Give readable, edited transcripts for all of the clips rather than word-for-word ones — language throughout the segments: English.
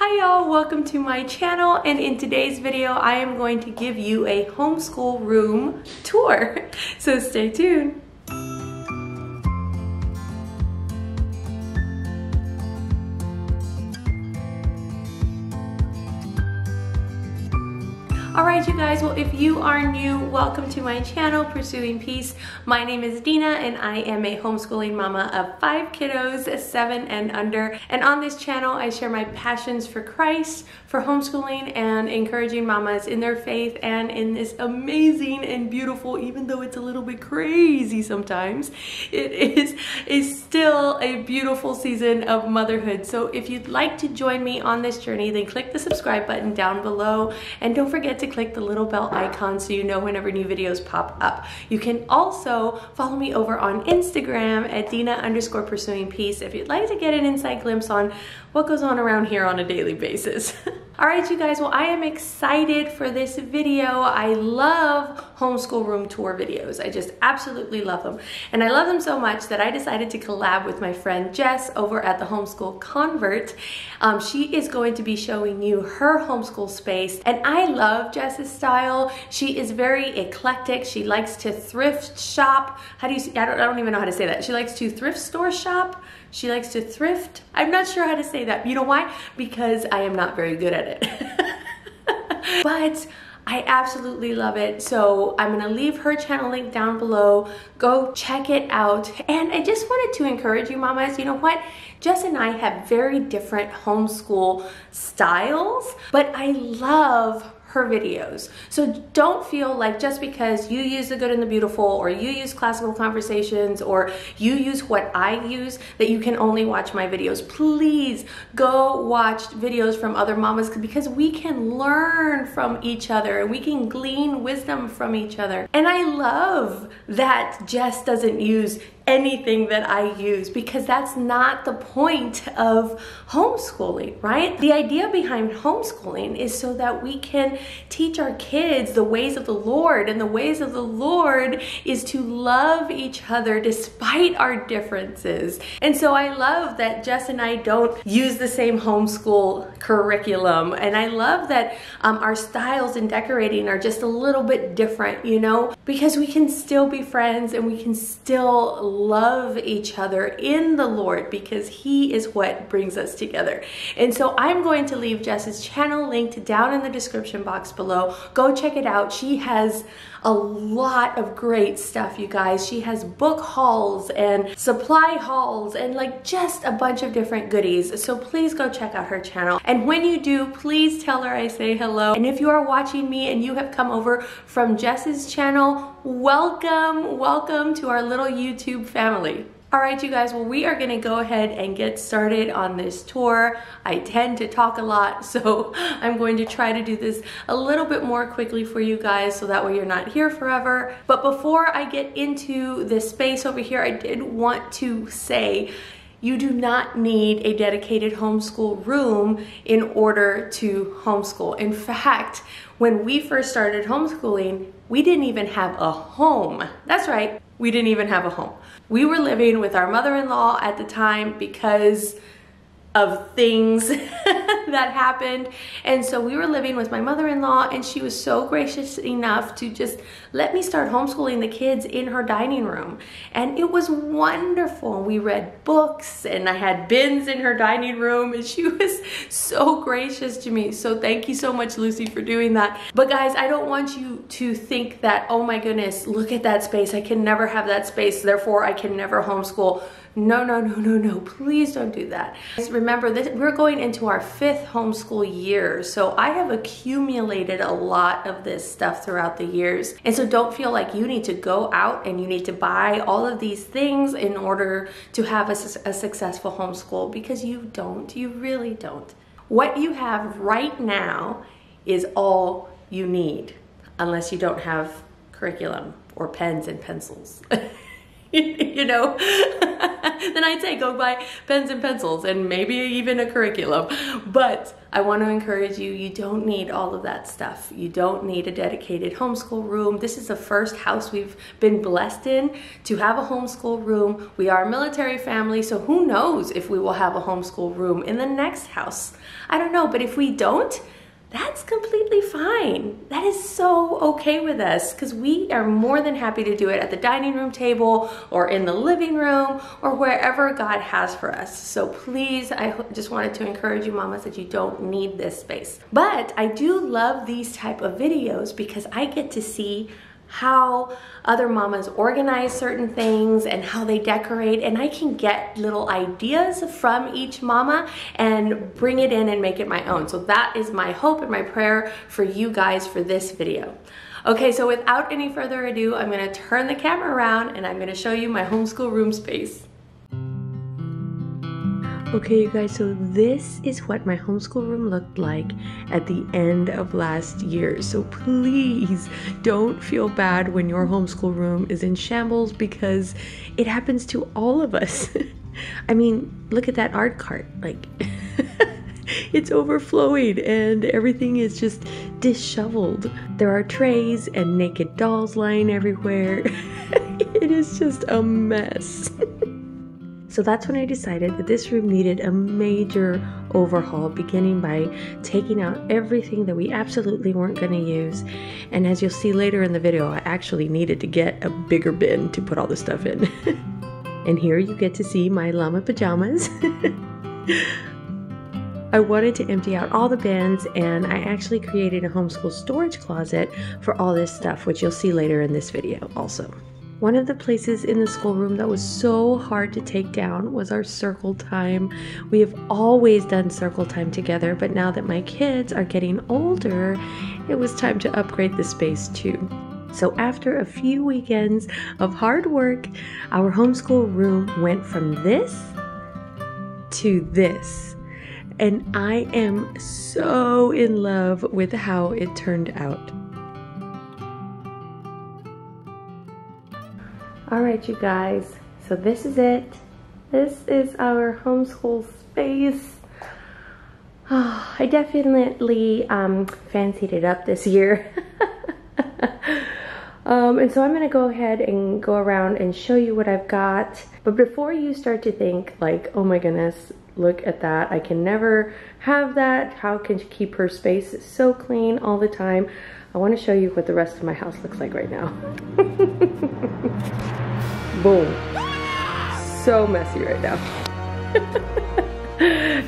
Hi y'all, welcome to my channel, and in today's video I am going to give you a homeschool room tour, so stay tuned. Alright you guys, well if you are new, welcome to my channel, Pursuing Peace. My name is Dina and I am a homeschooling mama of 5 kiddos, 7 and under. And on this channel I share my passions for Christ, for homeschooling, and encouraging mamas in their faith and in this amazing and beautiful, even though it's a little bit crazy sometimes, it is still a beautiful season of motherhood. So if you'd like to join me on this journey, then click the subscribe button down below, and don't forget to click the little bell icon so you know whenever new videos pop up. You can also follow me over on Instagram at Dina_Pursuing Peace if you'd like to get an inside glimpse on what goes on around here on a daily basis. Alright you guys, well I am excited for this video. I love homeschool room tour videos. I just absolutely love them. And I love them so much that I decided to collab with my friend Jess over at the Homeschool Convert. She is going to be showing you her homeschool space, and I love Jess's style. She is very eclectic. She likes to thrift shop. How do you say? I don't even know how to say that. She likes to thrift store shop. She likes to thrift. I'm not sure how to say that. You know why? Because I am not very good at it. But I absolutely love it. So I'm gonna leave her channel link down below. Go check it out. And I just wanted to encourage you mamas, you know what? Jess and I have very different homeschool styles, but I love her videos. So don't feel like just because you use The Good and the Beautiful, or you use Classical Conversations, or you use what I use, that you can only watch my videos. Please go watch videos from other mamas, because we can learn from each other and we can glean wisdom from each other. And I love that Jess doesn't use anything that I use, because that's not the point of homeschooling, right? The idea behind homeschooling is so that we can teach our kids the ways of the Lord, and the ways of the Lord is to love each other despite our differences. And so I love that Jess and I don't use the same homeschool curriculum, and I love that our styles in decorating are just a little bit different, you know, because we can still be friends and we can still love each other in the Lord, because He is what brings us together. And so I'm going to leave Jess's channel linked down in the description box below. Go check it out. She has a lot of great stuff, you guys. She has book hauls and supply hauls and like just a bunch of different goodies. So please go check out her channel. And when you do, please tell her I say hello. And if you are watching me and you have come over from Jess's channel, welcome, welcome to our little YouTube family. Alright you guys, well we are going to go ahead and get started on this tour. I tend to talk a lot, so I'm going to try to do this a little bit more quickly for you guys, so that way you're not here forever. But before I get into this space over here, I did want to say you do not need a dedicated homeschool room in order to homeschool. In fact, when we first started homeschooling, we didn't even have a home. That's right, we didn't even have a home. We were living with our mother-in-law at the time because of things that happened. And so we were living with my mother-in-law, and she was so gracious enough to just let me start homeschooling the kids in her dining room. And it was wonderful. We read books, and I had bins in her dining room, and she was so gracious to me. So thank you so much, Lucy, for doing that. But guys, I don't want you to think that, oh my goodness, look at that space. I can never have that space, therefore I can never homeschool. No, no, no, no, no, please don't do that. Remember that we're going into our 5th homeschool year, so I have accumulated a lot of this stuff throughout the years. And so don't feel like you need to go out and you need to buy all of these things in order to have a successful homeschool, because you don't, you really don't. What you have right now is all you need, unless you don't have curriculum or pens and pencils. you know, then I'd say go buy pens and pencils and maybe even a curriculum. But I want to encourage you, you don't need all of that stuff. You don't need a dedicated homeschool room. This is the first house we've been blessed in to have a homeschool room. We are a military family, so who knows if we will have a homeschool room in the next house. I don't know, but if we don't, that's completely fine. That is so okay with us because we are more than happy to do it at the dining room table or in the living room or wherever God has for us. So please, I just wanted to encourage you mamas that you don't need this space. But I do love these type of videos because I get to see how other mamas organize certain things and how they decorate, and I can get little ideas from each mama and bring it in and make it my own. So that is my hope and my prayer for you guys for this video. Okay, so without any further ado, I'm gonna turn the camera around and I'm gonna show you my homeschool room space. Okay, you guys, so this is what my homeschool room looked like at the end of last year. So please don't feel bad when your homeschool room is in shambles because it happens to all of us. I mean, look at that art cart. Like, it's overflowing and everything is just disheveled. There are trays and naked dolls lying everywhere. It is just a mess. So that's when I decided that this room needed a major overhaul, beginning by taking out everything that we absolutely weren't going to use. And as you'll see later in the video, I actually needed to get a bigger bin to put all the stuff in. And here you get to see my llama pajamas. I wanted to empty out all the bins, and I actually created a homeschool storage closet for all this stuff, which you'll see later in this video also. One of the places in the schoolroom that was so hard to take down was our circle time. We have always done circle time together, but now that my kids are getting older, it was time to upgrade the space too. So after a few weekends of hard work, our homeschool room went from this to this. And I am so in love with how it turned out. All right, you guys, so this is it. This is our homeschool space. Oh, I definitely fancied it up this year. And so I'm gonna go ahead and go around and show you what I've got. But before you start to think like, oh my goodness, look at that, I can never have that. How can she keep her space so clean all the time? I want to show you what the rest of my house looks like right now. Boom. So messy right now.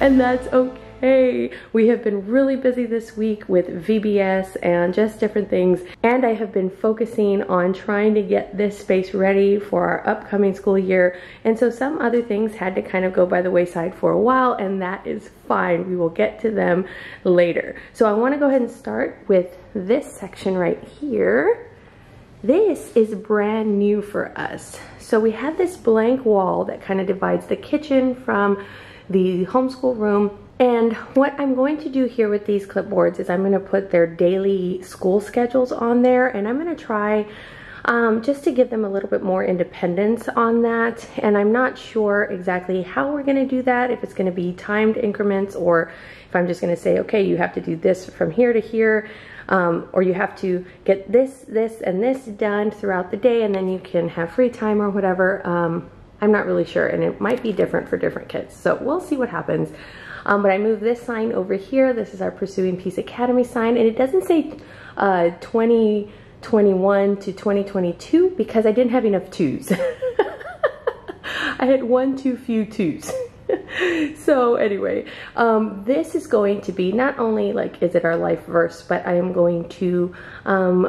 And that's okay. We have been really busy this week with VBS and just different things. And I have been focusing on trying to get this space ready for our upcoming school year. And so some other things had to kind of go by the wayside for a while, and that is fine. We will get to them later. So I want to go ahead and start with this section right here. This is brand new for us. So we have this blank wall that kind of divides the kitchen from the homeschool room. And what I'm going to do here with these clipboards is I'm going to put their daily school schedules on there, and I'm going to try just to give them a little bit more independence on that. And I'm not sure exactly how we're going to do that, if it's going to be timed increments or if I'm just going to say, okay, you have to do this from here to here, or you have to get this, this, and this done throughout the day, and then you can have free time or whatever. I'm not really sure, and it might be different for different kids. So we'll see what happens. But I moved this sign over here. This is our Pursuing Peace Academy sign, and it doesn't say 2021 to 2022 because I didn't have enough twos. I had one too few twos. So anyway, this is going to be not only like, is it our life verse, but I am going to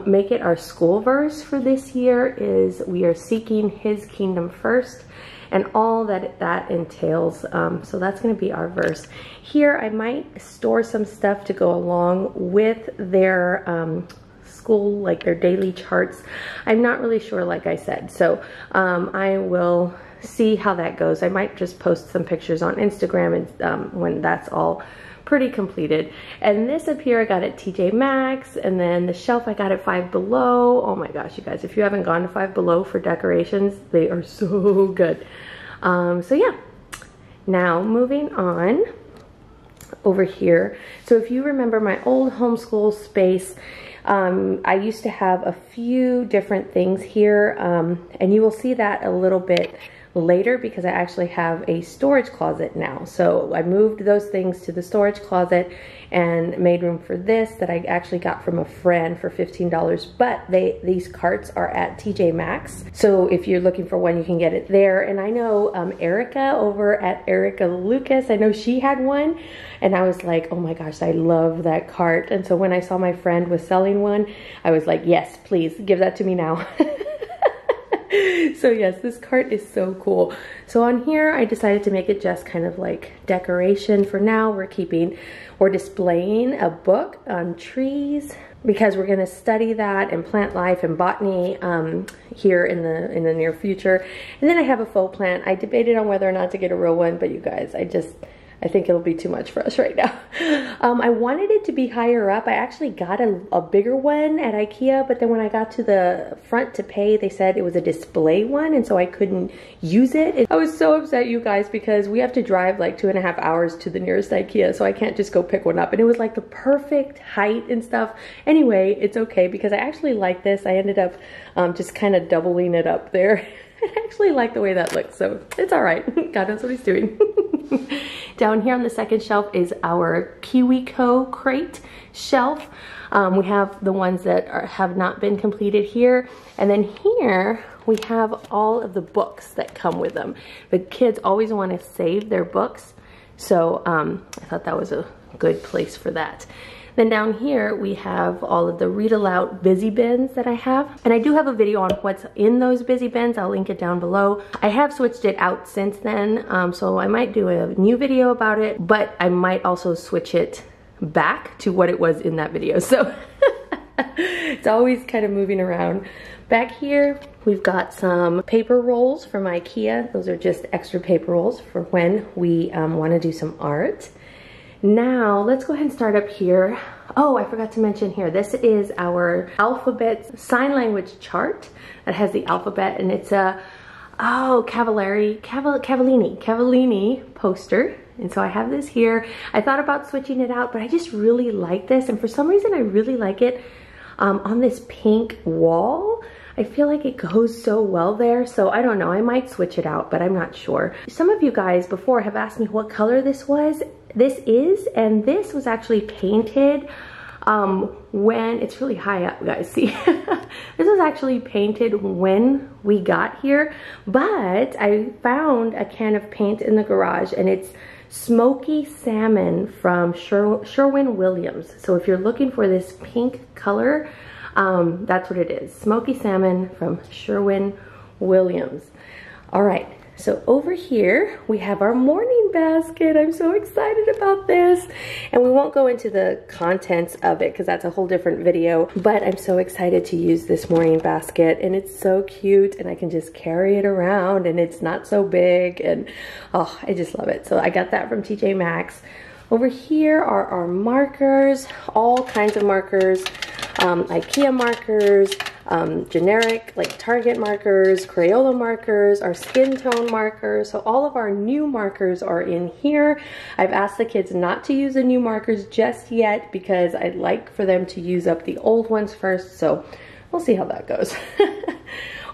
make it our school verse for this year is we are seeking His kingdom first, and all that that entails. So that's going to be our verse. Here I might store some stuff to go along with their school, like their daily charts. I'm not really sure, like I said. So I will see how that goes. I might just post some pictures on Instagram and when that's all pretty completed. And this up here I got at TJ Maxx, and then the shelf I got at Five Below. Oh my gosh, you guys, if you haven't gone to Five Below for decorations, they are so good. So yeah, now moving on over here. So if you remember my old homeschool space, I used to have a few different things here, and you will see that a little bit later because I actually have a storage closet now. So I moved those things to the storage closet and made room for this that I actually got from a friend for $15, but these carts are at TJ Maxx. So if you're looking for one, you can get it there. And I know Erica over at Erica Lucas, I know she had one, and I was like, oh my gosh, I love that cart. And so when I saw my friend was selling one, I was like, yes, please give that to me now. So yes, this cart is so cool. So on here, I decided to make it just kind of like decoration for now. We're displaying a book on trees because we're gonna study that and plant life and botany here in the near future. And then I have a faux plant. I debated on whether or not to get a real one, but you guys, I think it'll be too much for us right now. I wanted it to be higher up. I actually got a bigger one at IKEA, but then when I got to the front to pay, they said it was a display one, and so I couldn't use it. I was so upset, you guys, because we have to drive like 2.5 hours to the nearest IKEA, so I can't just go pick one up. And it was like the perfect height and stuff. Anyway, it's okay because I actually like this. I ended up just kind of doubling it up there. I actually like the way that looks, so it's all right. God knows what he's doing. Down here on the second shelf is our KiwiCo crate shelf. We have the ones that have not been completed here. And then here we have all of the books that come with them. The kids always want to save their books, so I thought that was a good place for that. Then down here we have all of the read aloud busy bins that I have. And I do have a video on what's in those busy bins. I'll link it down below. I have switched it out since then, so I might do a new video about it, but I might also switch it back to what it was in that video. So it's always kind of moving around. Back here, we've got some paper rolls from IKEA. Those are just extra paper rolls for when we want to do some art. Now, let's go ahead and start up here. Oh, I forgot to mention here, this is our alphabet sign language chart that has the alphabet, and it's a, Cavallini poster. And so I have this here. I thought about switching it out, but I just really like this, and for some reason I really like it on this pink wall. I feel like it goes so well there, so I don't know, I might switch it out, but I'm not sure. Some of you guys before have asked me what color this was. This is, and this was actually painted when, it's really high up, guys, see? This was actually painted when we got here, but I found a can of paint in the garage, and it's Smoky Salmon from Sherwin-Williams. So if you're looking for this pink color, that's what it is. Smoky Salmon from Sherwin-Williams. All right, so over here we have our morning basket. I'm so excited about this. And we won't go into the contents of it because that's a whole different video, but I'm so excited to use this morning basket, and it's so cute, and I can just carry it around, and it's not so big, and oh, I just love it. So I got that from TJ Maxx. Over here are our markers, all kinds of markers. IKEA markers, generic like Target markers, Crayola markers, our skin tone markers. So all of our new markers are in here. I've asked the kids not to use the new markers just yet because I'd like for them to use up the old ones first. So we'll see how that goes.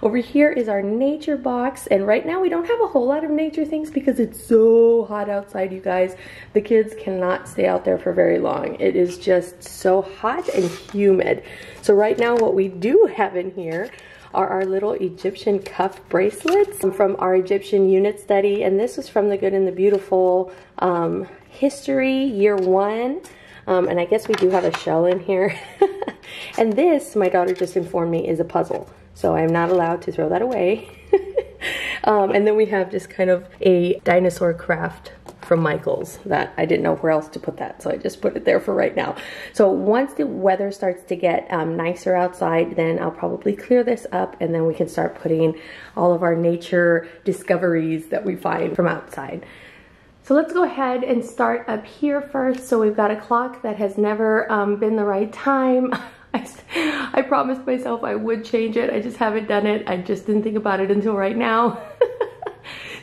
Over here is our nature box, and right now we don't have a whole lot of nature things because it's so hot outside, you guys. The kids cannot stay out there for very long. It is just so hot and humid. So right now what we do have in here are our little Egyptian cuff bracelets from our Egyptian unit study, and this was from the Good and the Beautiful history year 1. And I guess we do have a shell in here. And this, my daughter just informed me, is a puzzle. So I'm not allowed to throw that away. And then we have just kind of a dinosaur craft from Michaels that I didn't know where else to put that. So I just put it there for right now. So once the weather starts to get nicer outside, then I'll probably clear this up, and then we can start putting all of our nature discoveries that we find from outside. So let's go ahead and start up here first. So we've got a clock that has never been the right time. I promised myself I would change it. I just haven't done it. I just didn't think about it until right now.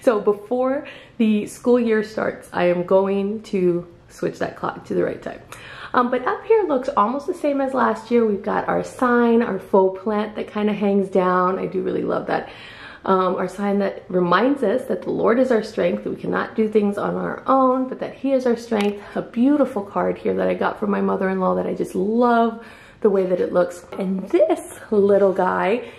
So before the school year starts, I am going to switch that clock to the right time. But up here looks almost the same as last year. We've got our sign, our faux plant that kind of hangs down. I do really love that. Our sign that reminds us that the Lord is our strength, that we cannot do things on our own, but that He is our strength. A beautiful card here that I got from my mother-in-law that I just love the way that it looks. And this little guy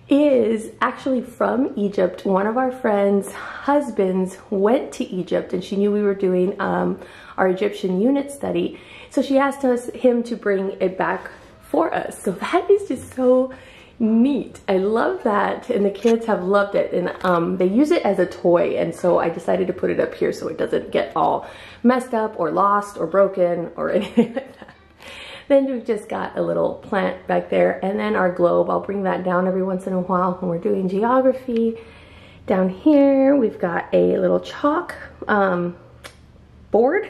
is actually from Egypt. One of our friends' husbands went to Egypt and she knew we were doing our Egyptian unit study. So she asked him to bring it back for us. So that is just so neat. I love that, and the kids have loved it, and they use it as a toy, and so I decided to put it up here so it doesn't get all messed up or lost or broken or anything like that. Then we've just got a little plant back there, and then our globe. I'll bring that down every once in a while when we're doing geography. Down here we've got a little chalk board,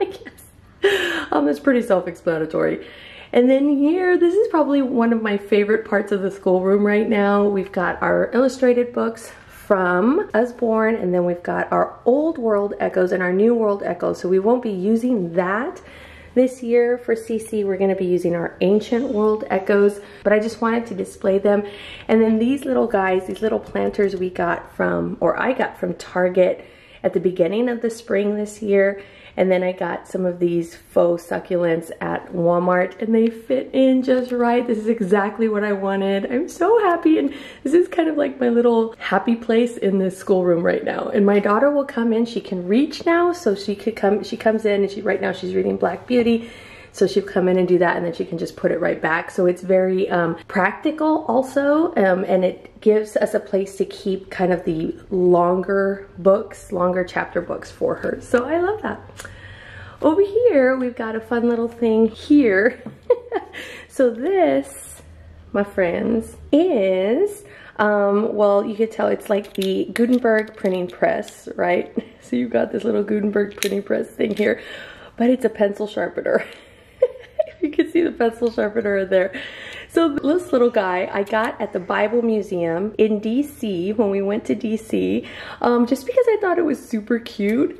I guess. It's pretty self-explanatory. And then here, this is probably one of my favorite parts of the schoolroom right now. We've got our illustrated books from Usborne, and then we've got our Old World Echoes and our New World Echoes. So we won't be using that this year for CC. We're gonna be using our Ancient World Echoes, but I just wanted to display them. And then these little guys, these little planters we got from, or I got from Target at the beginning of the spring this year. And then I got some of these faux succulents at Walmart, and they fit in just right. This is exactly what I wanted. I'm so happy, and this is kind of like my little happy place in this schoolroom right now. And my daughter will come in. She can reach now, so she comes in, and right now she's reading Black Beauty. So she'll come in and do that, and then she can just put it right back. So it's very practical also, and it gives us a place to keep kind of the longer books, longer chapter books for her. So I love that. Over here, we've got a fun little thing here. So this, my friends, is, well, you could tell it's like the Gutenberg printing press, right? So you've got this little Gutenberg printing press thing here, but it's a pencil sharpener. You can see the pencil sharpener in there. So this little guy I got at the Bible Museum in DC when we went to DC, just because I thought it was super cute.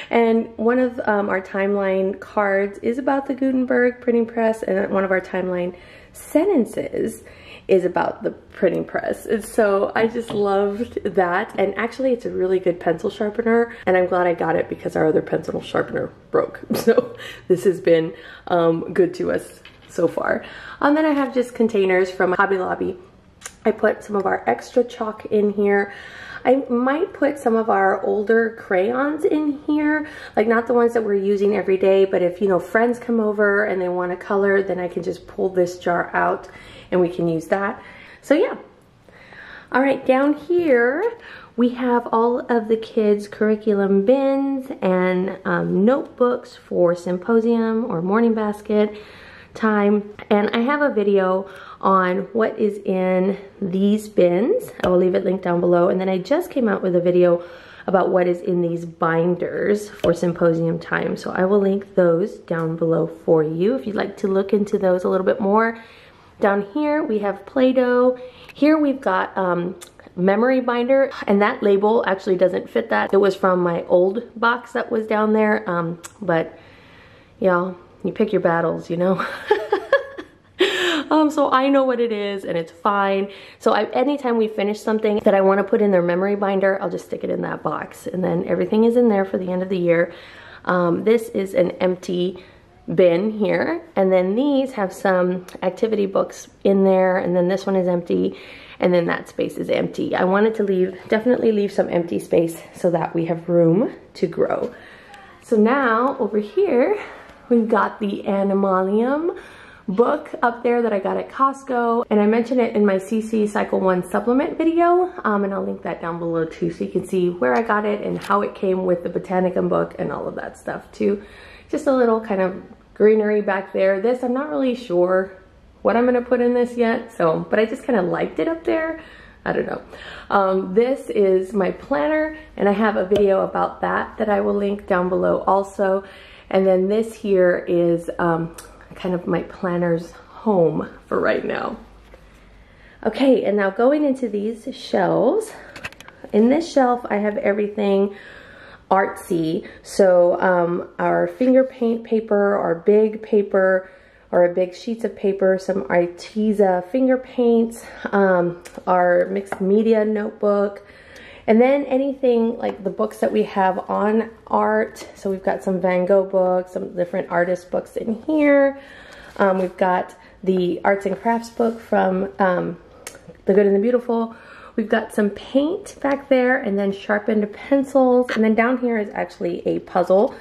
And one of our timeline cards is about the Gutenberg printing press, and one of our timeline sentences is about the printing press. And so I just loved that. And actually it's a really good pencil sharpener, and I'm glad I got it because our other pencil sharpener broke. So this has been good to us so far. And then I have just containers from Hobby Lobby. I put some of our extra chalk in here. I might put some of our older crayons in here, like not the ones that we're using every day, but if, you know, friends come over and they want to color, then I can just pull this jar out and we can use that. So yeah. All right, down here we have all of the kids' curriculum bins and notebooks for symposium or morning basket time. And I have a video on what is in these bins. I will leave it linked down below. And then I just came out with a video about what is in these binders for symposium time. So I will link those down below for you if you'd like to look into those a little bit more. Down here we have Play-Doh. Here we've got memory binder, and that label actually doesn't fit that. It was from my old box that was down there, but y'all, you pick your battles, you know. So I know what it is and it's fine. So anytime we finish something that I want to put in their memory binder, I'll just stick it in that box, and then everything is in there for the end of the year. This is an empty bin here, and then these have some activity books in there, and then this one is empty, and then that space is empty. I wanted to definitely leave some empty space so that we have room to grow. So now over here we've got the Animalium book up there that I got at Costco, and I mentioned it in my CC Cycle 1 supplement video, and I'll link that down below too, so you can see where I got it and how it came with the Botanicum book and all of that stuff too. Just a little kind of greenery back there. I'm not really sure what I'm gonna put in this yet, so, but I just kind of liked it up there. I don't know. This is my planner, and I have a video about that I will link down below also. And then this here is kind of my planner's home for right now. Okay, and now going into these shelves. In this shelf, I have everything artsy. So our finger paint paper, our big paper, or big sheets of paper, some Arteza finger paints, our mixed media notebook, and then anything like the books that we have on art. So we've got some Van Gogh books, some different artist books in here. We've got the arts and crafts book from The Good and the Beautiful. We've got some paint back there, and then sharpened pencils. And then down here is actually a puzzle.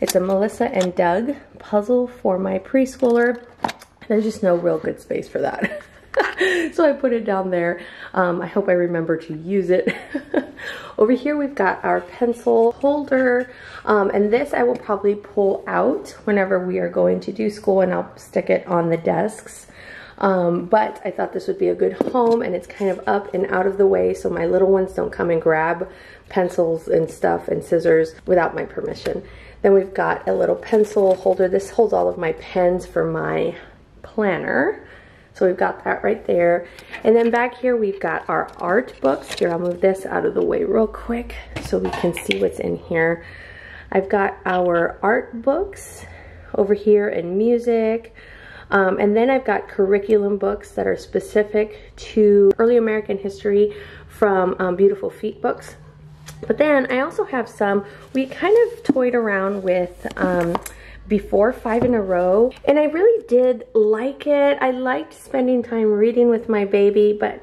It's a Melissa and Doug puzzle for my preschooler. There's just no real good space for that. So I put it down there. I hope I remember to use it. Over here we've got our pencil holder. And this I will probably pull out whenever we are going to do school, and I'll stick it on the desks. But I thought this would be a good home, and it's kind of up and out of the way so my little ones don't come and grab pencils and stuff and scissors without my permission. Then we've got a little pencil holder. This holds all of my pens for my planner. So we've got that right there. And then back here we've got our art books. Here, I'll move this out of the way real quick so we can see what's in here. I've got our art books over here and music. And then I've got curriculum books that are specific to early American history from Beautiful Feet books. But then I also have some, we kind of toyed around with before 5 in a Row, and I really did like it. I liked spending time reading with my baby, but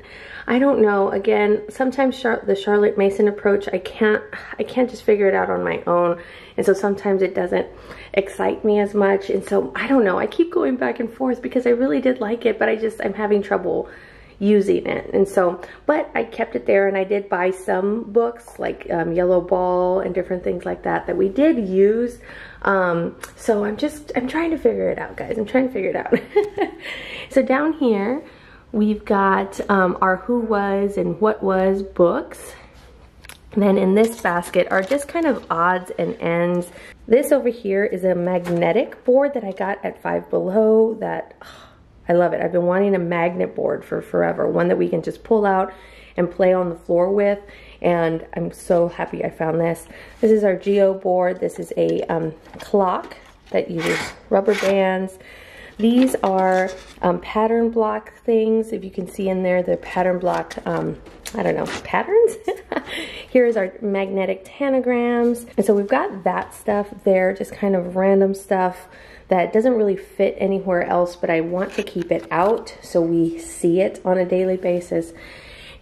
I don't know, again, sometimes the Charlotte Mason approach, I can't just figure it out on my own, and so sometimes it doesn't excite me as much, and so I don't know, I keep going back and forth because I really did like it, but I'm having trouble using it. And so, but I kept it there, and I did buy some books like Yellow Ball and different things like that we did use. So I'm trying to figure it out, guys. I'm trying to figure it out. So down here we've got our Who Was and What Was books. And then in this basket are just kind of odds and ends. This over here is a magnetic board that I got at Five Below that I love it. I've been wanting a magnet board for forever. One that we can just pull out and play on the floor with. And I'm so happy I found this. This is our Geo board. This is a clock that uses rubber bands. These are pattern block things. If you can see in there, the pattern block, I don't know, patterns? Here's our magnetic tanagrams. And so we've got that stuff there, just kind of random stuff that doesn't really fit anywhere else, but I want to keep it out so we see it on a daily basis.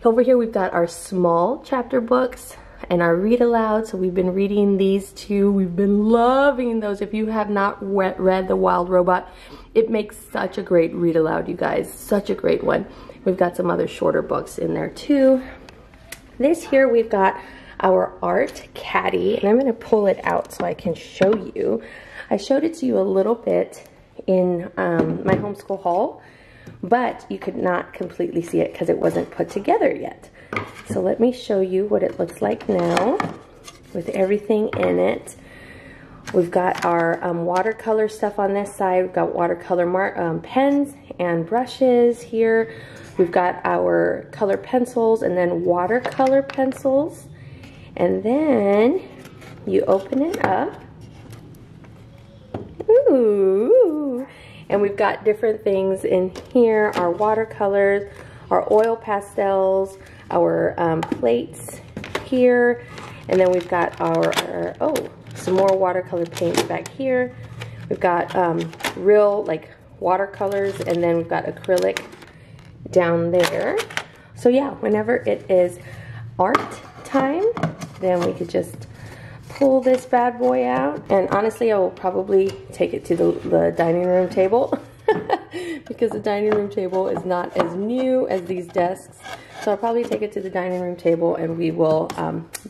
Over here we've got our small chapter books and our read aloud. So we've been reading these two. We've been loving those. If you have not read The Wild Robot, it makes such a great read aloud, you guys. Such a great one. We've got some other shorter books in there too. This here we've got our art caddy, and I'm going to pull it out so I can show you. I showed it to you a little bit in my homeschool haul, but you could not completely see it because it wasn't put together yet. So let me show you what it looks like now with everything in it. We've got our watercolor stuff on this side. We've got watercolor pens and brushes here. We've got our color pencils and then watercolor pencils. And then you open it up. Ooh. And we've got different things in here. Our watercolors, our oil pastels, our plates here. And then we've got our some more watercolor paints back here. We've got real like watercolors, and then we've got acrylic down there. So yeah, whenever it is art time, then we could just pull this bad boy out. And honestly, I will probably take it to the dining room table because the dining room table is not as new as these desks. So I'll probably take it to the dining room table and we will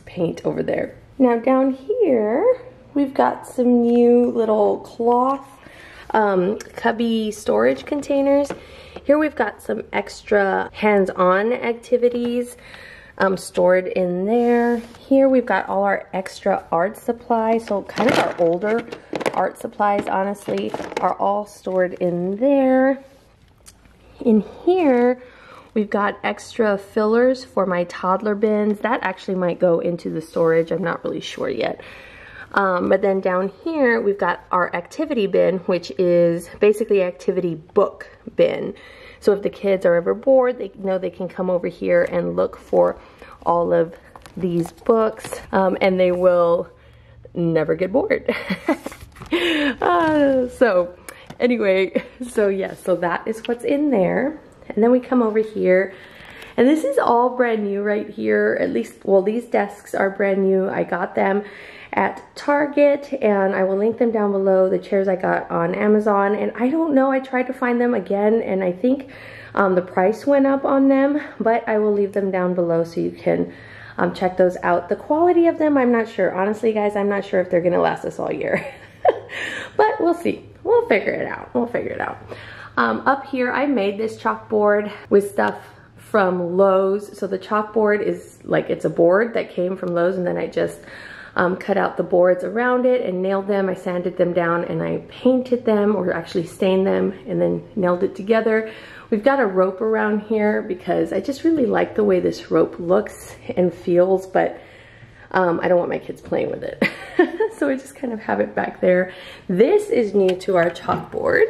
paint over there. Now down here, we've got some new little cloth cubby storage containers. Here we've got some extra hands-on activities stored in there. Here we've got all our extra art supplies, so kind of our older art supplies, honestly, are all stored in there. In here, we've got extra fillers for my toddler bins. That actually might go into the storage. I'm not really sure yet. But then down here, we've got our activity bin, which is basically activity book bin. So if the kids are ever bored, they know they can come over here and look for all of these books, and they will never get bored. So anyway, so yeah, so that is what's in there. And then we come over here, and this is all brand new right here. At least, well, these desks are brand new. I got them at Target, and I will link them down below. The chairs I got on Amazon, and I don't know, I tried to find them again, and I think the price went up on them, but I will leave them down below so you can check those out. The quality of them, I'm not sure. Honestly, guys, I'm not sure if they're gonna last us all year. But we'll see. We'll figure it out. We'll figure it out. Up here, I made this chalkboard with stuff from Lowe's. So the chalkboard is like, it's a board that came from Lowe's, and then I just cut out the boards around it and nailed them. I sanded them down and I painted them, or actually stained them, and then nailed it together. We've got a rope around here because I just really like the way this rope looks and feels, but I don't want my kids playing with it. So I just kind of have it back there. This is new to our chalkboard.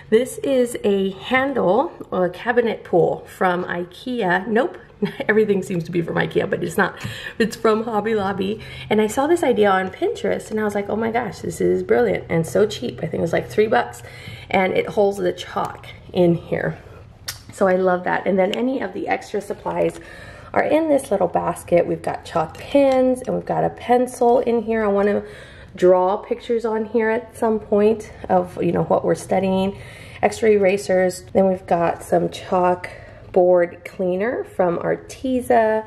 This is a handle or a cabinet pull from IKEA. Nope, everything seems to be from IKEA, but it's not. It's from Hobby Lobby. And I saw this idea on Pinterest, and I was like, oh my gosh, this is brilliant and so cheap. I think it was like $3. And it holds the chalk in here. So I love that. And then any of the extra supplies are in this little basket. We've got chalk pens, and we've got a pencil in here. I want to draw pictures on here at some point of, you know, what we're studying. Extra erasers. Then we've got some chalkboard cleaner from Arteza.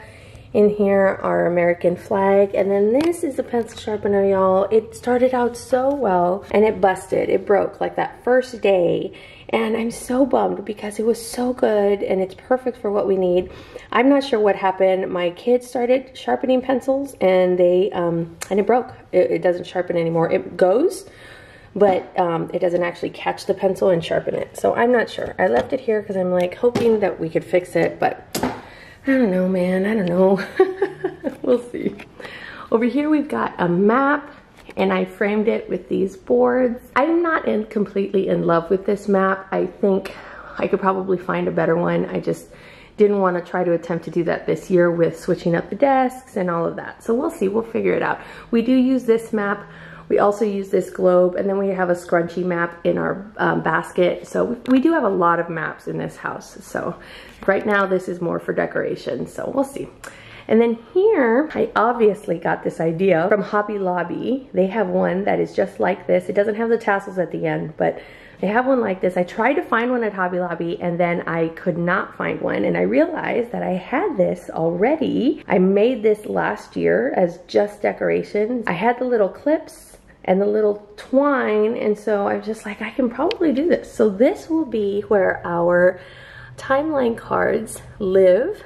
In here, our American flag. And then this is a pencil sharpener, y'all. It started out so well, and it busted. It broke like that first day. And I'm so bummed because it was so good, and it's perfect for what we need. I'm not sure what happened. My kids started sharpening pencils, and they and it broke. It doesn't sharpen anymore. It goes, but it doesn't actually catch the pencil and sharpen it. So I'm not sure. I left it here because I'm like hoping that we could fix it, but I don't know, man. I don't know. We'll see. Over here we've got a map, and I framed it with these boards. I'm not completely in love with this map. I think I could probably find a better one. I just didn't want to try to attempt to do that this year with switching up the desks and all of that. So we'll see. We'll figure it out. We do use this map. We also use this globe, and then we have a scrunchy map in our basket. So we do have a lot of maps in this house. So right now this is more for decoration, so we'll see. And then here, I obviously got this idea from Hobby Lobby. They have one that is just like this. It doesn't have the tassels at the end, but they have one like this. I tried to find one at Hobby Lobby, and then I could not find one. And I realized that I had this already. I made this last year as just decorations. I had the little clips and the little twine, and so I was just like, I can probably do this. So this will be where our timeline cards live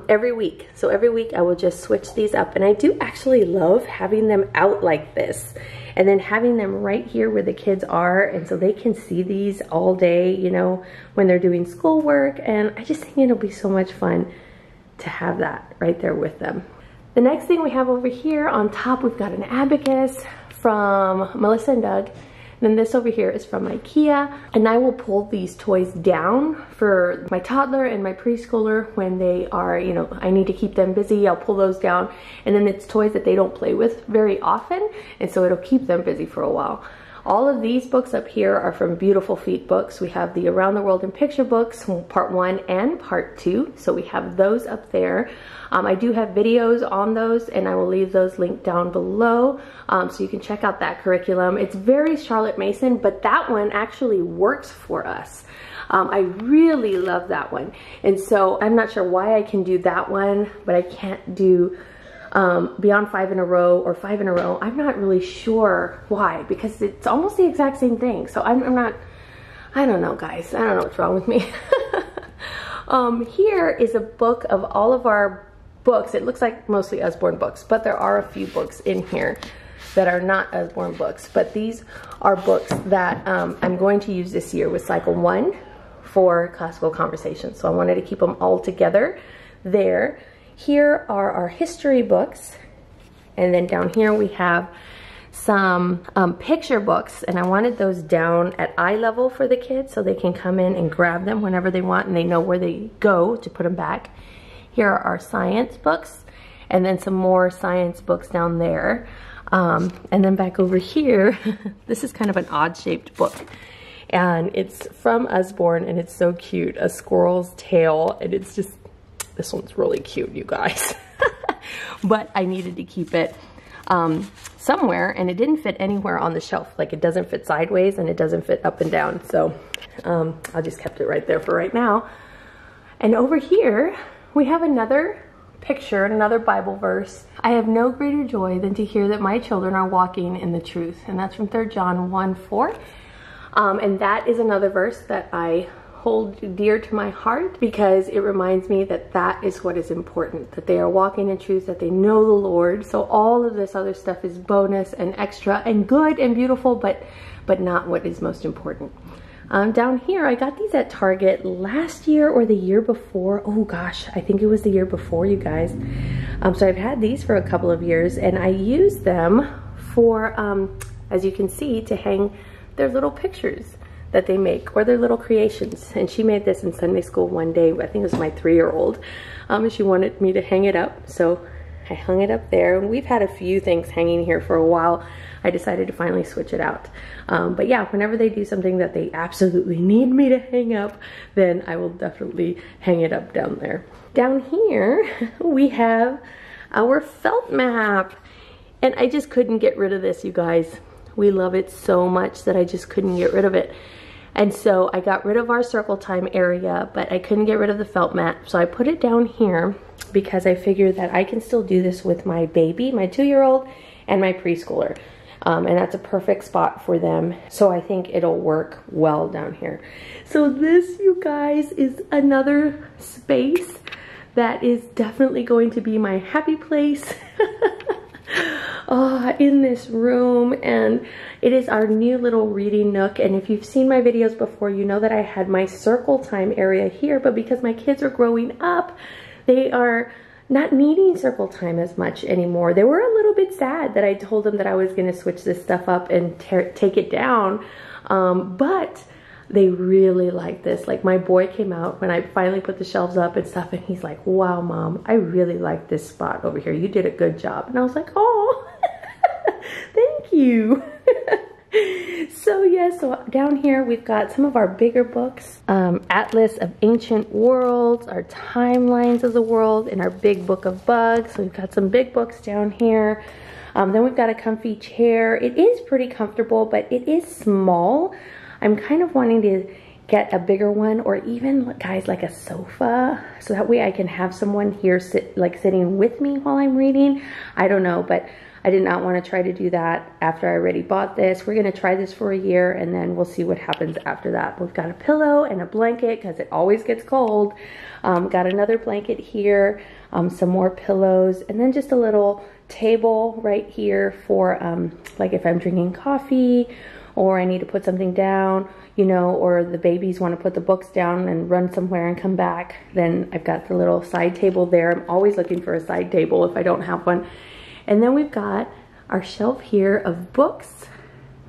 every week. So every week I will just switch these up, and I do actually love having them out like this, and then having them right here where the kids are, and so they can see these all day, you know, when they're doing schoolwork. And I just think it'll be so much fun to have that right there with them. The next thing we have over here on top, we've got an abacus from Melissa and Doug. Then this over here is from IKEA, and I will pull these toys down for my toddler and my preschooler when they are, you know, I need to keep them busy. I'll pull those down, and then it's toys that they don't play with very often, and so it'll keep them busy for a while. All of these books up here are from Beautiful Feet Books. We have the Around the World in Picture books, part 1 and part 2. So we have those up there. I do have videos on those, and I will leave those linked down below so you can check out that curriculum. It's very Charlotte Mason, but that one actually works for us. I really love that one. And so I'm not sure why I can do that one, but I can't do Beyond 5 in a Row or 5 in a Row. I'm not really sure why, because it's almost the exact same thing. So I'm I don't know, guys. I don't know what's wrong with me. Here is a book of all of our books. It looks like mostly Usborne books, but there are a few books in here that are not Usborne books. But these are books that I'm going to use this year with Cycle 1 for Classical Conversations. So I wanted to keep them all together there. Here are our history books. And then down here we have some picture books, and I wanted those down at eye level for the kids so they can come in and grab them whenever they want and they know where they go to put them back. Here are our science books, and then some more science books down there. And then back over here, this is kind of an odd shaped book, and it's from Usborne, and it's so cute, a squirrel's tail, and it's just, this one's really cute, you guys. But I needed to keep it somewhere, and it didn't fit anywhere on the shelf. Like, it doesn't fit sideways and it doesn't fit up and down, so I just kept it right there for right now. And over here we have another picture, another Bible verse. I have no greater joy than to hear that my children are walking in the truth, and that's from 3 John 1:4. And that is another verse that I hold dear to my heart, because it reminds me that that is what is important, that they are walking in truth, that they know the Lord. So all of this other stuff is bonus and extra and good and beautiful, but not what is most important. Down here, I got these at Target last year or the year before. Oh gosh, I think it was the year before, you guys. So I've had these for a couple of years, and I use them for, as you can see, to hang their little pictures that they make, or their little creations. And she made this in Sunday school one day. I think it was my 3-year-old. And she wanted me to hang it up, so I hung it up there. And we've had a few things hanging here for a while. I decided to finally switch it out. But yeah, whenever they do something that they absolutely need me to hang up, then I will definitely hang it up down there. Down here, we have our felt map. And I just couldn't get rid of this, you guys. We love it so much that I just couldn't get rid of it. And so I got rid of our circle time area, but I couldn't get rid of the felt mat. So I put it down here because I figured that I can still do this with my baby, my 2-year-old, and my preschooler. And that's a perfect spot for them. So I think it'll work well down here. So this, you guys, is another space that is definitely going to be my happy place. In this room, and it is our new little reading nook. And if you've seen my videos before, you know that I had my circle time area here, but because my kids are growing up, they are not needing circle time as much anymore. They were a little bit sad that I told them that I was going to switch this stuff up and take it down, but they really like this. Like, my boy came out when I finally put the shelves up and stuff, and he's like, wow, Mom, I really like this spot over here. You did a good job. And I was like, oh, thank you. So yeah, so down here we've got some of our bigger books, Atlas of Ancient Worlds, our Timelines of the World, and our Big Book of Bugs. So we've got some big books down here. Then we've got a comfy chair. It is pretty comfortable, but it is small. I'm kind of wanting to get a bigger one, or even, guys, like a sofa, so that way I can have someone here sitting with me while I'm reading. I don't know, but I did not want to try to do that after I already bought this. We're going to try this for a year, and then we'll see what happens after that. We've got a pillow and a blanket because it always gets cold. Got another blanket here, some more pillows, and then just a little table right here for like if I'm drinking coffee, or I need to put something down, you know, or the babies want to put the books down and run somewhere and come back, then I've got the little side table there. I'm always looking for a side table if I don't have one. And then we've got our shelf here of books.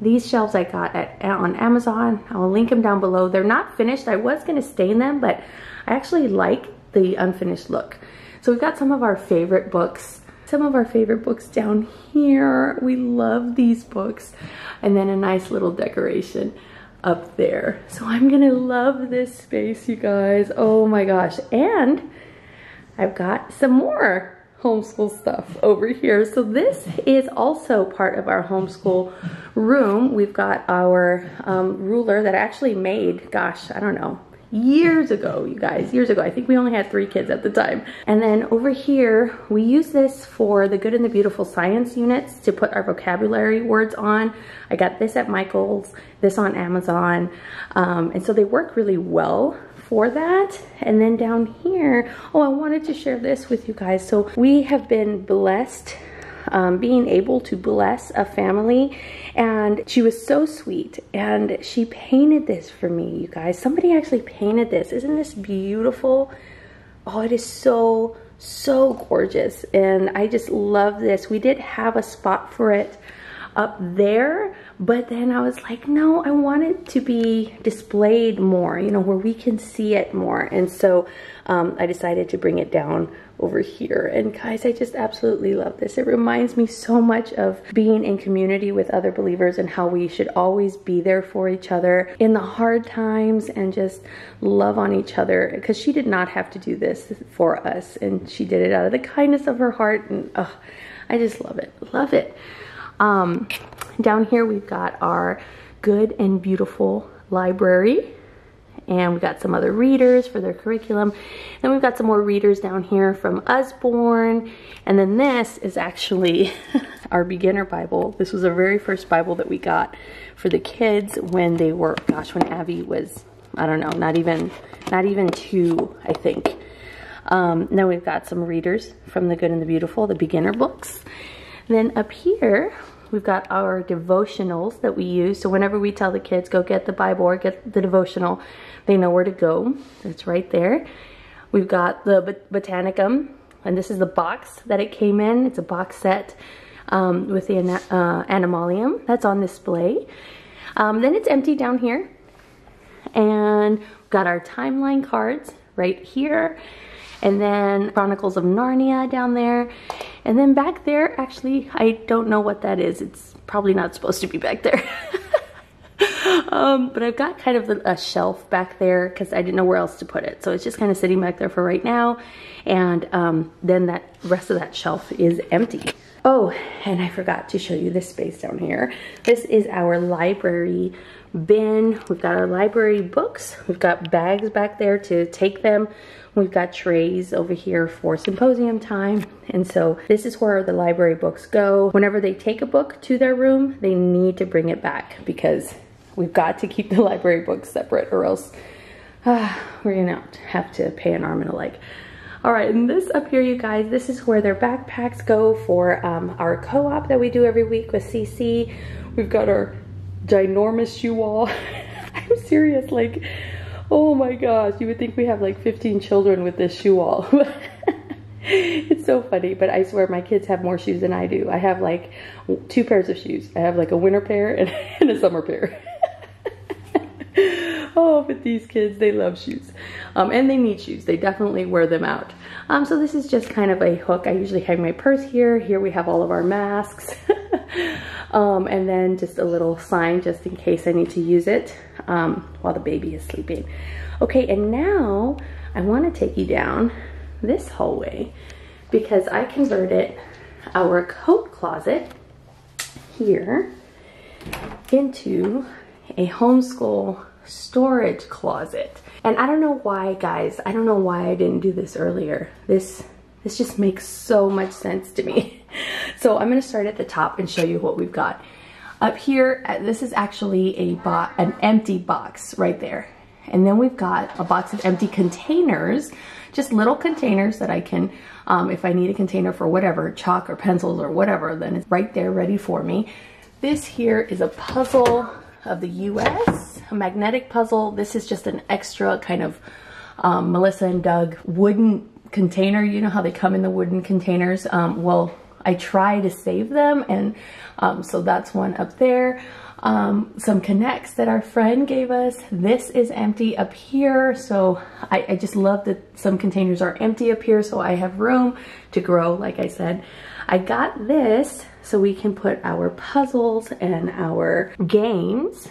These shelves I got on Amazon. I will link them down below. They're not finished. I was going to stain them, but I actually like the unfinished look. So we've got some of our favorite books. Some of our favorite books down here. We love these books. And then a nice little decoration up there. So I'm gonna love this space, you guys. Oh my gosh. And I've got some more homeschool stuff over here. So this is also part of our homeschool room. We've got our ruler that I actually made, gosh, I don't know, years ago, you guys, years ago. I think we only had 3 kids at the time. And then over here, we use this for the Good and the Beautiful science units to put our vocabulary words on. I got this at Michael's, this on Amazon. And so they work really well for that. And then down here, oh, I wanted to share this with you guys. So we have been blessed, being able to bless a family, and she was so sweet, and she painted this for me, you guys. Somebody actually painted this. Isn't this beautiful? Oh, it is so gorgeous, and I just love this. We did have a spot for it up there, but then I was like, no, I want it to be displayed more, you know, where we can see it more. And so I decided to bring it down over here. And guys, I just absolutely love this. It reminds me so much of being in community with other believers and how we should always be there for each other in the hard times and just love on each other, because she did not have to do this for us, and she did it out of the kindness of her heart. And I just love it, love it. Down here we've got our Good and Beautiful library, and we've got some other readers for their curriculum. Then we've got some more readers down here from Usborne. And then this is actually our beginner Bible. This was our very first Bible that we got for the kids when they were, gosh, when Abby was, I don't know, not even 2, I think. Then we've got some readers from the Good and the Beautiful, the beginner books. Then up here, we've got our devotionals that we use. So whenever we tell the kids, go get the Bible or get the devotional, they know where to go. It's right there. We've got the Botanicum, and this is the box that it came in. It's a box set with the Animalium that's on display. Then it's empty down here. And we've got our timeline cards right here. And then Chronicles of Narnia down there. And then back there, actually, I don't know what that is. It's probably not supposed to be back there. But I've got kind of a shelf back there because I didn't know where else to put it. So it's just kind of sitting back there for right now. And then that rest of that shelf is empty. Oh, and I forgot to show you this space down here. This is our library bin. We've got our library books. We've got bags back there to take them. We've got trays over here for symposium time. And so this is where the library books go. Whenever they take a book to their room, they need to bring it back because we've got to keep the library books separate, or else we're gonna have to pay an arm and a leg. All right, and this up here, you guys, this is where their backpacks go for our co-op that we do every week with CC. We've got our ginormous shoe wall. I'm serious, like, oh my gosh, you would think we have like 15 children with this shoe wall. It's so funny, but I swear my kids have more shoes than I do. I have like 2 pairs of shoes. I have like a winter pair and a summer pair. Oh, but these kids, they love shoes. And they need shoes. They definitely wear them out. So this is just kind of a hook. I usually hang my purse here. Here we have all of our masks. And then just a little sign just in case I need to use it while the baby is sleeping. Okay, and now I want to take you down this hallway because I converted our coat closet here into a homeschool storage closet. And I don't know why, guys, I don't know why I didn't do this earlier. This just makes so much sense to me. So I'm gonna start at the top and show you what we've got. Up here, this is actually an empty box right there. And then we've got a box of empty containers, just little containers that I can, if I need a container for whatever, chalk or pencils or whatever, then it's right there ready for me. This here is a puzzle of the US, a magnetic puzzle. This is just an extra kind of Melissa and Doug wooden container. You know how they come in the wooden containers? Well, I try to save them, and so that's one up there. Some Connects that our friend gave us. This is empty up here, so I just love that some containers are empty up here so I have room to grow, like I said. I got this so we can put our puzzles and our games.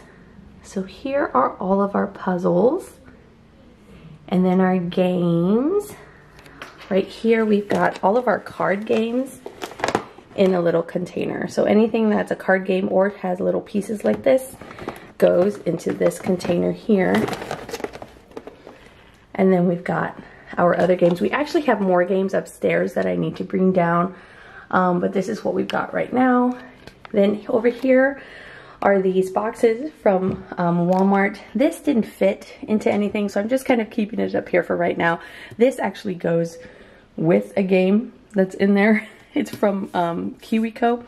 So here are all of our puzzles and then our games. Right here we've got all of our card games in a little container. So anything that's a card game or has little pieces like this goes into this container here. And then we've got our other games. We actually have more games upstairs that I need to bring down, but this is what we've got right now. Then over here are these boxes from Walmart. This didn't fit into anything, so I'm just kind of keeping it up here for right now. This actually goes with a game that's in there. It's from KiwiCo.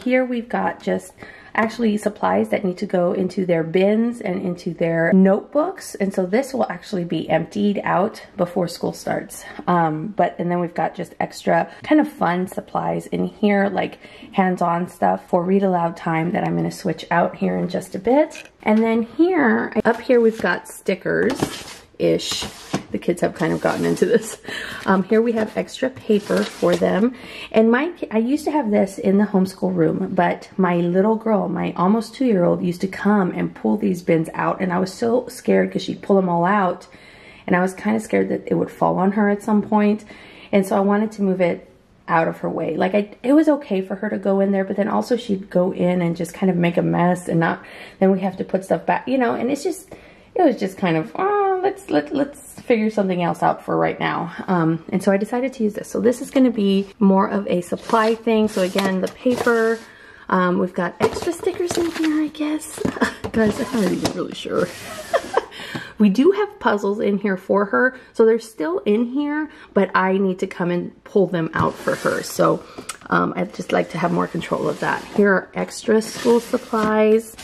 Here we've got just actually supplies that need to go into their bins and into their notebooks, and so this will actually be emptied out before school starts. And then we've got just extra kind of fun supplies in here, like hands-on stuff for read aloud time that I'm going to switch out here in just a bit. And then here, up here we've got stickers-ish. The kids have kind of gotten into this. Here we have extra paper for them. And I used to have this in the homeschool room, but my little girl, my almost 2-year-old, used to come and pull these bins out, and I was so scared because she'd pull them all out, and I was kind of scared that it would fall on her at some point. And so I wanted to move it out of her way. Like it was okay for her to go in there, but then also she'd go in and just kind of make a mess, and then we have to put stuff back, you know, and it was just kind of, oh, let's figure something else out for right now. And so I decided to use this. So this is going to be more of a supply thing. So again, the paper, we've got extra stickers in here, I guess. Guys, I'm not even really sure. We do have puzzles in here for her, so they're still in here, but I need to come and pull them out for her. So I'd just like to have more control of that. Here are extra school supplies.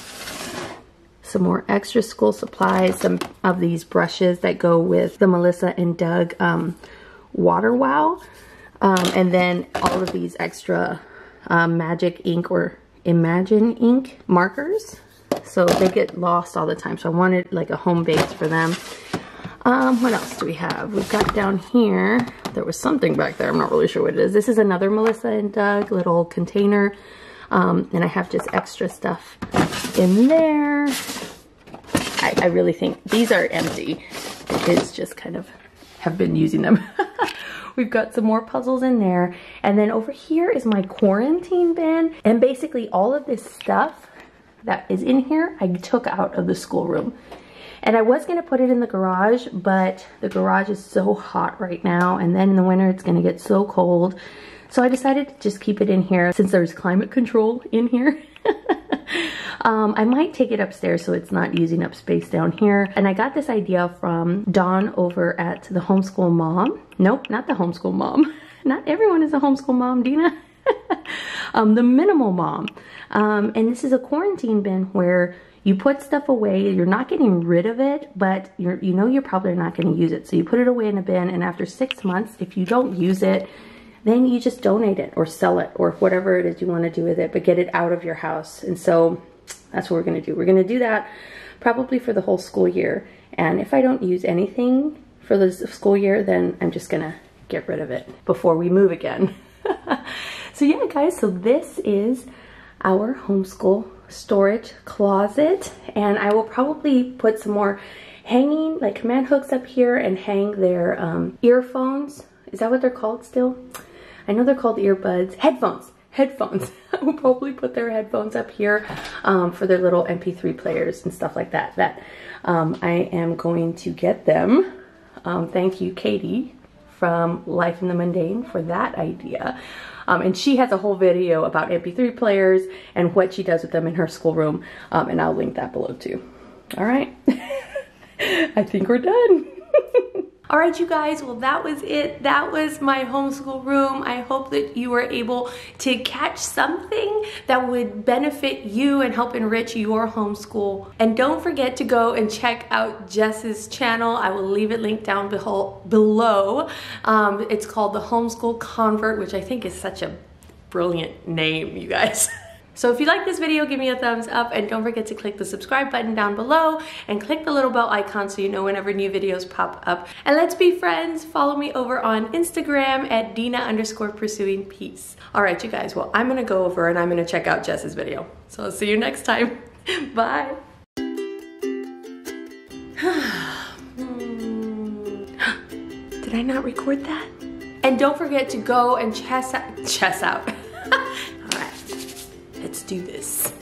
Some more extra school supplies, some of these brushes that go with the Melissa and Doug Water Wow, and then all of these extra Magic ink or Imagine ink markers. So they get lost all the time, so I wanted like a home base for them. What else do we have? We've got down here, there was something back there, I'm not really sure what it is. This is another Melissa and Doug little container. And I have just extra stuff in there. I really think these are empty. The kids just kind of have been using them. We've got some more puzzles in there. And then over here is my quarantine bin. And basically all of this stuff that is in here, I took out of the schoolroom. And I was gonna put it in the garage, but the garage is so hot right now. And then in the winter, it's gonna get so cold. So I decided to just keep it in here since there's climate control in here. I might take it upstairs so it's not using up space down here. And I got this idea from Dawn over at the Homeschool Mom. Nope, not the Homeschool Mom. Not everyone is a homeschool mom, Dina. The Minimal Mom. And this is a quarantine bin where you put stuff away, you're not getting rid of it, but you know you're probably not going to use it. So you put it away in a bin, and after 6 months, if you don't use it, then you just donate it or sell it or whatever it is you want to do with it, but get it out of your house. And so that's what we're going to do. We're going to do that probably for the whole school year. And if I don't use anything for the school year, then I'm just going to get rid of it before we move again. So yeah, guys, so this is our homeschool storage closet. And I will probably put some more hanging, like command hooks up here, and hang their earphones. Is that what they're called still? I know they're called earbuds. Headphones. I will probably put their headphones up here for their little MP3 players and stuff like that. I am going to get them. Thank you, Katie, from Life in the Mundane, for that idea. And she has a whole video about MP3 players and what she does with them in her schoolroom. And I'll link that below too. All right. I think we're done. All right, you guys, well, that was it. That was my homeschool room. I hope that you were able to catch something that would benefit you and help enrich your homeschool. And don't forget to go and check out Jess's channel. I will leave it linked down below. It's called The Homeschool Convert, which I think is such a brilliant name, you guys. So if you like this video, give me a thumbs up, and don't forget to click the subscribe button down below and click the little bell icon so you know whenever new videos pop up. And let's be friends. Follow me over on Instagram at Dina_pursuingpeace. All right, you guys, well, I'm gonna go over and I'm gonna check out Jess's video. So I'll see you next time. Bye. Did I not record that? And don't forget to go and chess out. All right. Let's do this.